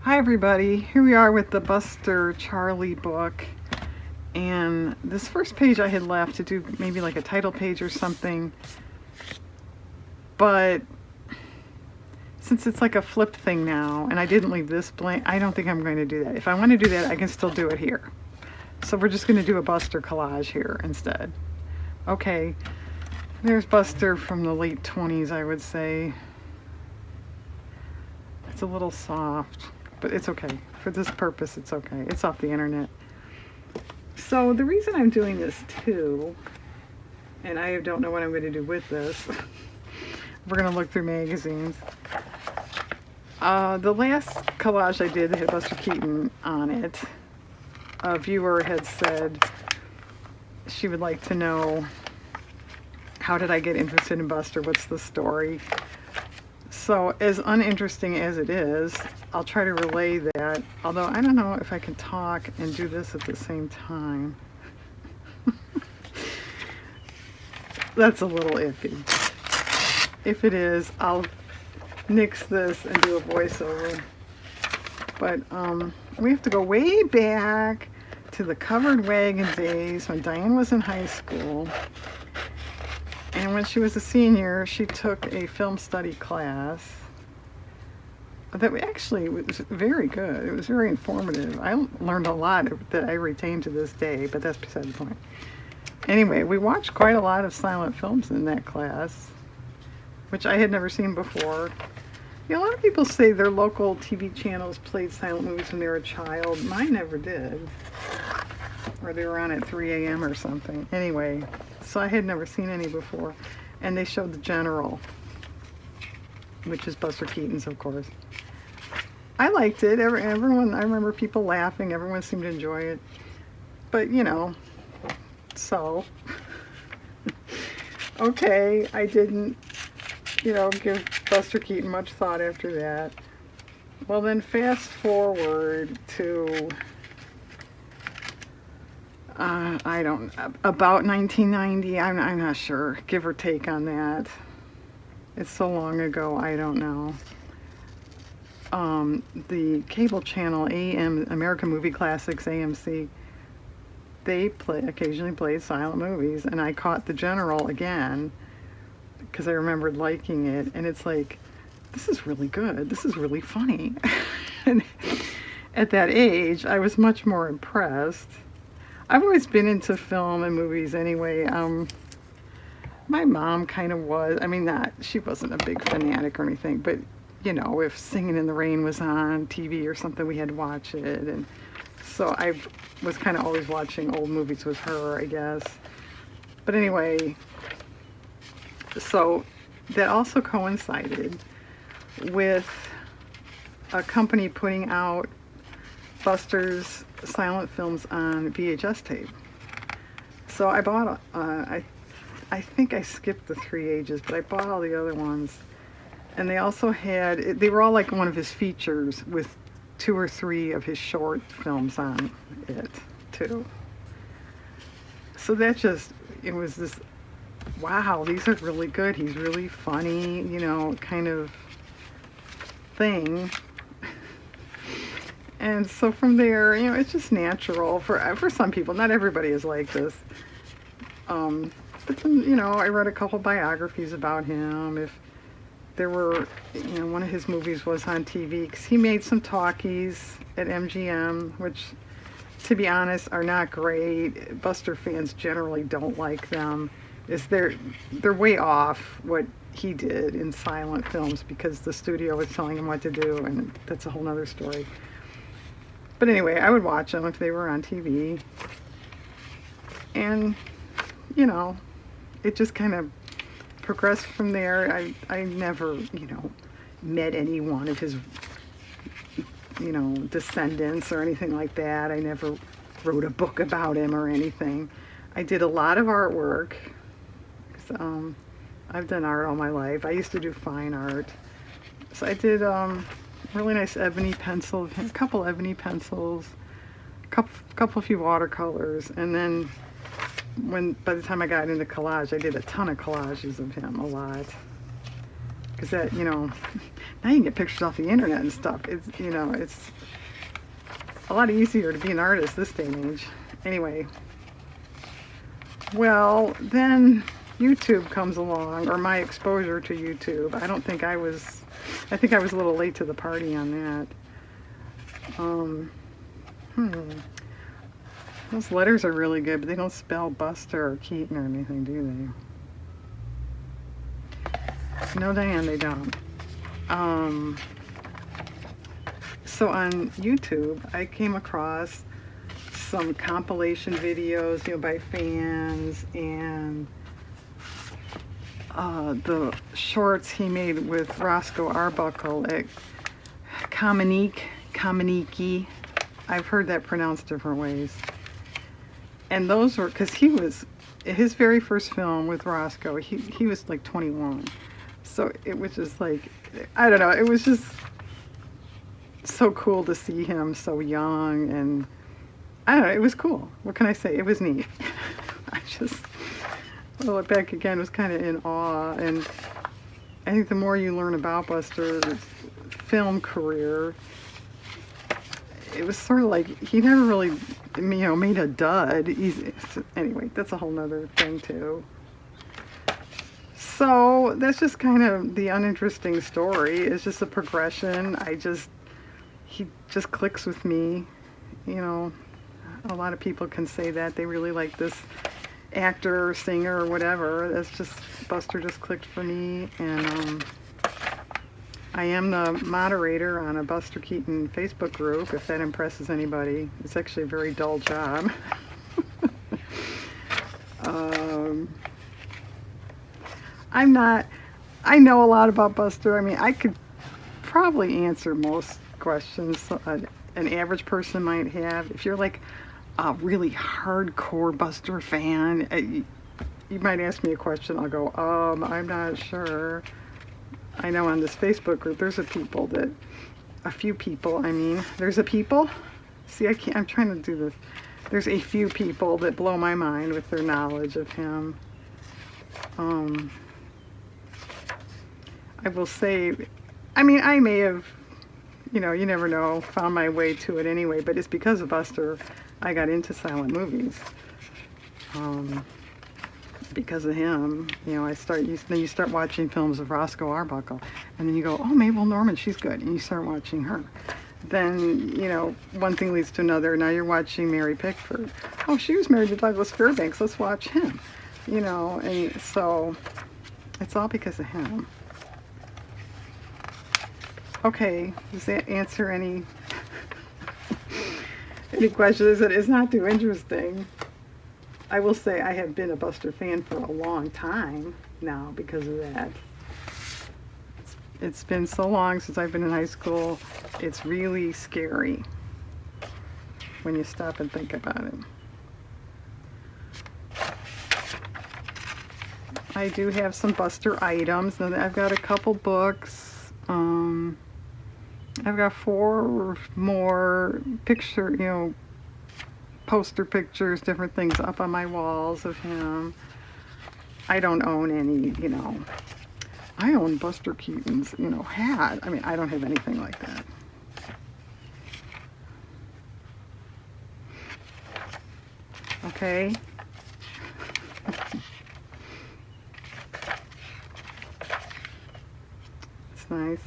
Hi everybody, here we are with the Buster Charlie book, and this first page I had left to do maybe like a title page or something, but since it's like a flip thing now and I didn't leave this blank, I don't think I'm going to do that. If I want to do that, I can still do it here. So we're just going to do a Buster collage here instead. Okay, there's Buster from the late 20s, I would say. It's a little soft, but it's okay. For this purpose, it's okay. It's off the internet. So the reason I'm doing this too, and I don't know what I'm going to do with this, we're going to look through magazines. The last collage I did had Buster Keaton on it. A viewer had said she would like to know, how did I get interested in Buster? What's the story? So as uninteresting as it is, I'll try to relay that, although I don't know if I can talk and do this at the same time. That's a little iffy. If it is, I'll nix this and do a voiceover. But we have to go way back to the covered wagon days when Diane was in high school. And when she was a senior, she took a film study class that actually was very good. It was very informative. I learned a lot that I retain to this day, but that's beside the point. Anyway, we watched quite a lot of silent films in that class, which I had never seen before. You know, a lot of people say their local TV channels played silent movies when they were a child. Mine never did. Or they were on at 3 a.m. or something. Anyway, so I had never seen any before. And they showed The General, which is Buster Keaton's, of course. I liked it. Everyone, I remember people laughing. Everyone seemed to enjoy it. But, you know, so. Okay, I didn't, give Buster Keaton much thought after that. Well, then fast forward to, about 1990. I'm not sure, give or take on that. It's so long ago, I don't know. The cable channel AM, American Movie Classics, AMC, they occasionally played silent movies, and I caught The General again because I remembered liking it, and it's like, this is really good, this is really funny. And at that age, I was much more impressed. I've always been into film and movies anyway. My mom kind of was. I mean, she wasn't a big fanatic or anything, but if Singing in the Rain was on TV or something, we had to watch it. And so I was kind of always watching old movies with her, I guess. But anyway, so that also coincided with a company putting out Buster's silent films on VHS tape. So I bought, I think I skipped the 3 ages, but I bought all the other ones. And they also they were all like one of his features with 2 or 3 of his short films on it, too. So it was this, wow, these are really good. He's really funny, kind of thing. And so from there, it's just natural for some people. Not everybody is like this. But then, I read a couple biographies about him. If there were, one of his movies was on TV, because he made some talkies at MGM, which, to be honest, are not great. Buster fans generally don't like them. They're way off what he did in silent films because the studio was telling him what to do, and that's a whole nother story. But anyway, I would watch them if they were on TV. And, it just kind of progressed from there. I never, met any one of his, descendants or anything like that. I never wrote a book about him or anything. I did a lot of artwork. I've done art all my life. I used to do fine art. So I did really nice ebony pencil, a couple ebony pencils, a few watercolors, and then by the time I got into collage, I did a ton of collages of him, a lot. because that, you know, now you can get pictures off the internet and stuff. It's, you know, it's a lot easier to be an artist this day and age. Anyway, well, then YouTube comes along, or my exposure to YouTube. I think I was a little late to the party on that. Those letters are really good, but they don't spell Buster or Keaton or anything, do they? No, Diane, they don't. So on YouTube, I came across some compilation videos, you know, by fans, and the shorts he made with Roscoe Arbuckle at Cominiki. I've heard that pronounced different ways. And those were, because he was, his very first film with Roscoe, he was like 21. So it was just like, I don't know, it was just so cool to see him so young, and I don't know, it was cool. What can I say? It was neat. I just, I look back again, was kind of in awe, and I think the more you learn about Buster's film career, it was sort of like he never really, you know, made a dud. Anyway, that's a whole nother thing too. So that's just kind of the uninteresting story. It's just a progression. He just clicks with me. You know, a lot of people can say that they really like this actor or singer or whatever. That's just, Buster just clicked for me, and I am the moderator on a Buster Keaton Facebook group, if that impresses anybody. It's actually a very dull job. I know a lot about Buster. I mean, I could probably answer most questions an average person might have. If you're like a really hardcore Buster fan, you might ask me a question, I'll go, I'm not sure. I know on this Facebook group, there's a few people. See, I'm trying to do this. There's a few people that blow my mind with their knowledge of him. I will say, I mean, I may have, you know, you never know, found my way to it anyway, but it's because of Buster I got into silent movies. Because of him, you know, then you start watching films of Roscoe Arbuckle, and then you go, oh, Mabel Normand, she's good, and you start watching her. Then, you know, one thing leads to another. Now you're watching Mary Pickford. Oh, she was married to Douglas Fairbanks, let's watch him. You know, and so it's all because of him. Okay, does that answer any questions? It is not too interesting. I will say I have been a Buster fan for a long time now because of that. It's been so long since I've been in high school, it's really scary when you stop and think about it. I do have some Buster items, and I've got a couple books. I've got 4 more poster pictures, different things up on my walls of him. I don't own any, you know. I own Buster Keaton's, you know, hat. I mean, I don't have anything like that. Okay. It's nice.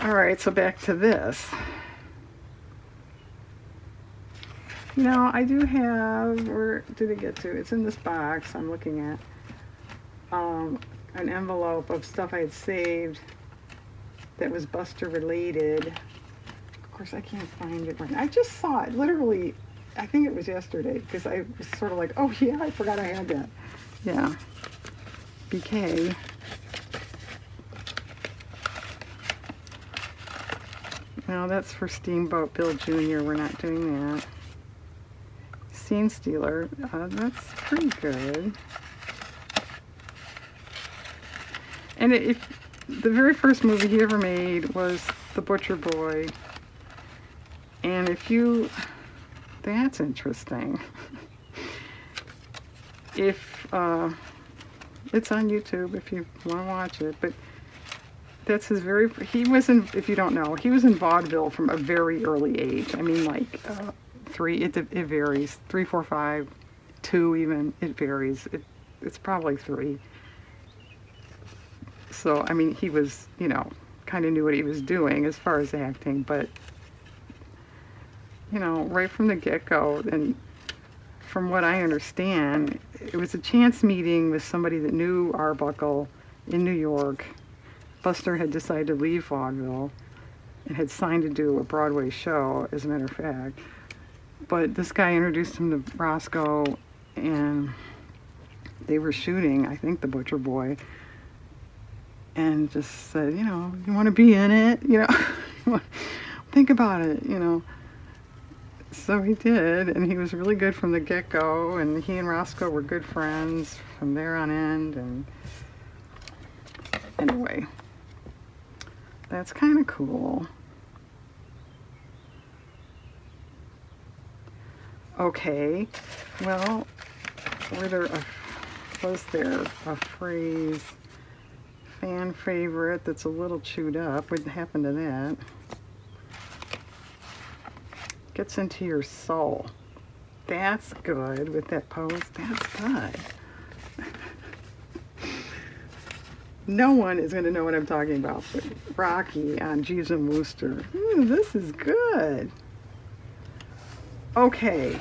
All right, so back to this. You know, I do have, where did it get to? It's in this box I'm looking at. An envelope of stuff I had saved that was Buster related. Of course, I can't find it right now. I just saw it, literally, I think it was yesterday, because I was sort of like, oh yeah, I forgot I had that. Yeah. BK. Now that's for Steamboat Bill Jr. We're not doing that. Scene Stealer. That's pretty good. And if the very first movie he ever made was The Butcher Boy. And that's interesting. if it's on YouTube if you want to watch it, but that's his very, he was in, if you don't know, he was in vaudeville from a very early age. I mean, like, three, it varies, 3, 4, 5, 2 even, it varies. It's probably 3. So, I mean, he was, you know, kind of knew what he was doing as far as acting, but, you know, right from the get-go, and from what I understand, it was a chance meeting with somebody that knew Arbuckle in New York. Buster had decided to leave vaudeville and had signed to do a Broadway show, as a matter of fact. But this guy introduced him to Roscoe, and they were shooting, I think, The Butcher Boy, and just said, you know, you want to be in it? You know, think about it, you know. So he did, and he was really good from the get-go, and he and Roscoe were good friends from there on end, and anyway. That's kind of cool. Okay, well, was there a phrase, fan favorite that's a little chewed up? What happened to that? Gets into your soul. That's good with that pose. That's good. No one is going to know what I'm talking about, but Rocky on Jeeves and Wooster. Ooh, this is good. Okay.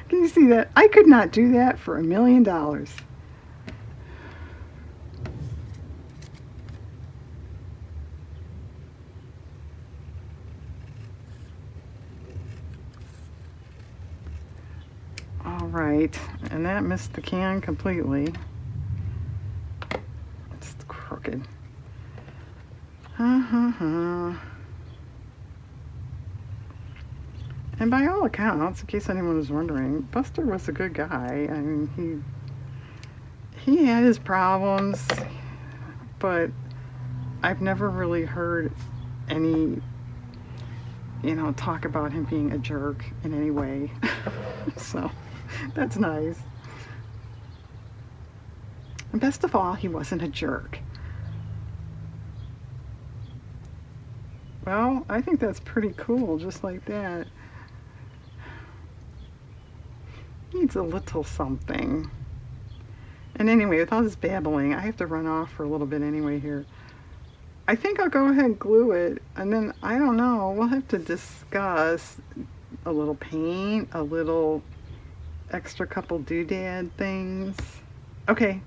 Can you see that? I could not do that for $1 million. Right, and that missed the can completely. It's crooked. And by all accounts, in case anyone was wondering, Buster was a good guy. I mean, he had his problems, but I've never really heard any, you know, talk about him being a jerk in any way. So that's nice. And best of all, he wasn't a jerk. Well, I think that's pretty cool, just like that. Needs a little something. And anyway, with all this babbling, I have to run off for a little bit anyway here. I think I'll go ahead and glue it, and then, I don't know, we'll have to discuss a little paint, a little extra couple doodad things. Okay,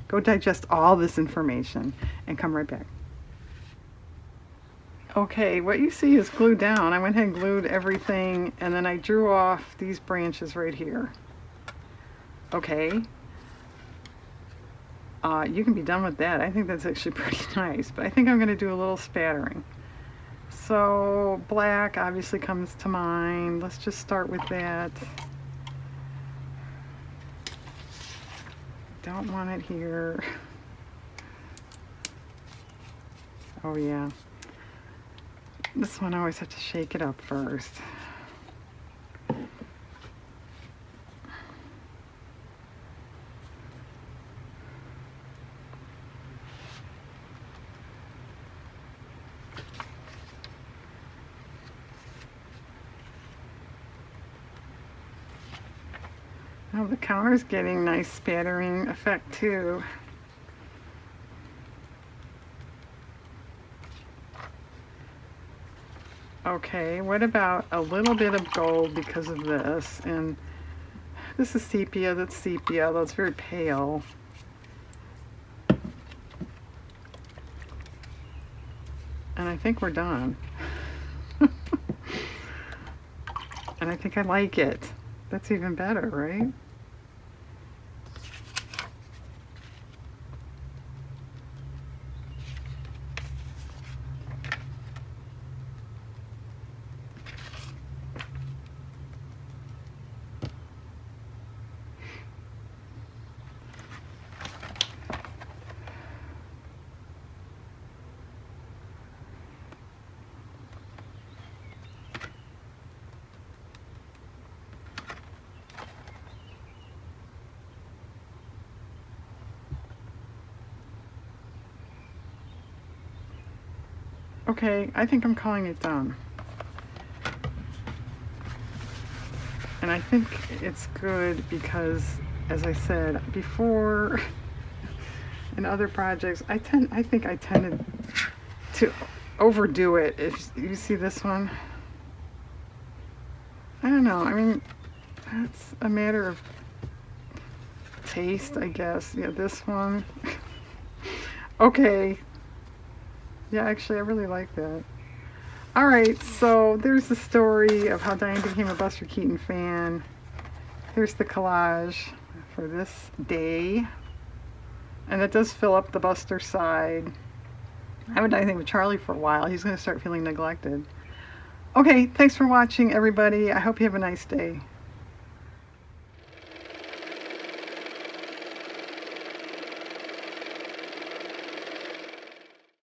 go digest all this information and come right back. Okay, what you see is glued down. I went ahead and glued everything, and then I drew off these branches right here. Okay. You can be done with that. I think that's actually pretty nice, but I think I'm going to do a little spattering. So black obviously comes to mind. Let's just start with that. Don't want it here. Oh yeah. This one I always have to shake it up first. Oh, the counter's getting nice spattering effect too. Okay, what about a little bit of gold because of this? And this is sepia, that's sepia, that's very pale. And I think we're done. And I think I like it. That's even better, right? Okay, I think I'm calling it done. And I think it's good because, as I said before, in other projects, I think I tended to overdo it. If you see this one, I don't know. I mean, it's a matter of taste, I guess. Yeah, this one. Okay. Yeah, actually, I really like that. All right, so there's the story of how Diane became a Buster Keaton fan. Here's the collage for this day. And it does fill up the Buster side. I haven't done anything with Charlie for a while. He's going to start feeling neglected. Okay, thanks for watching, everybody. I hope you have a nice day.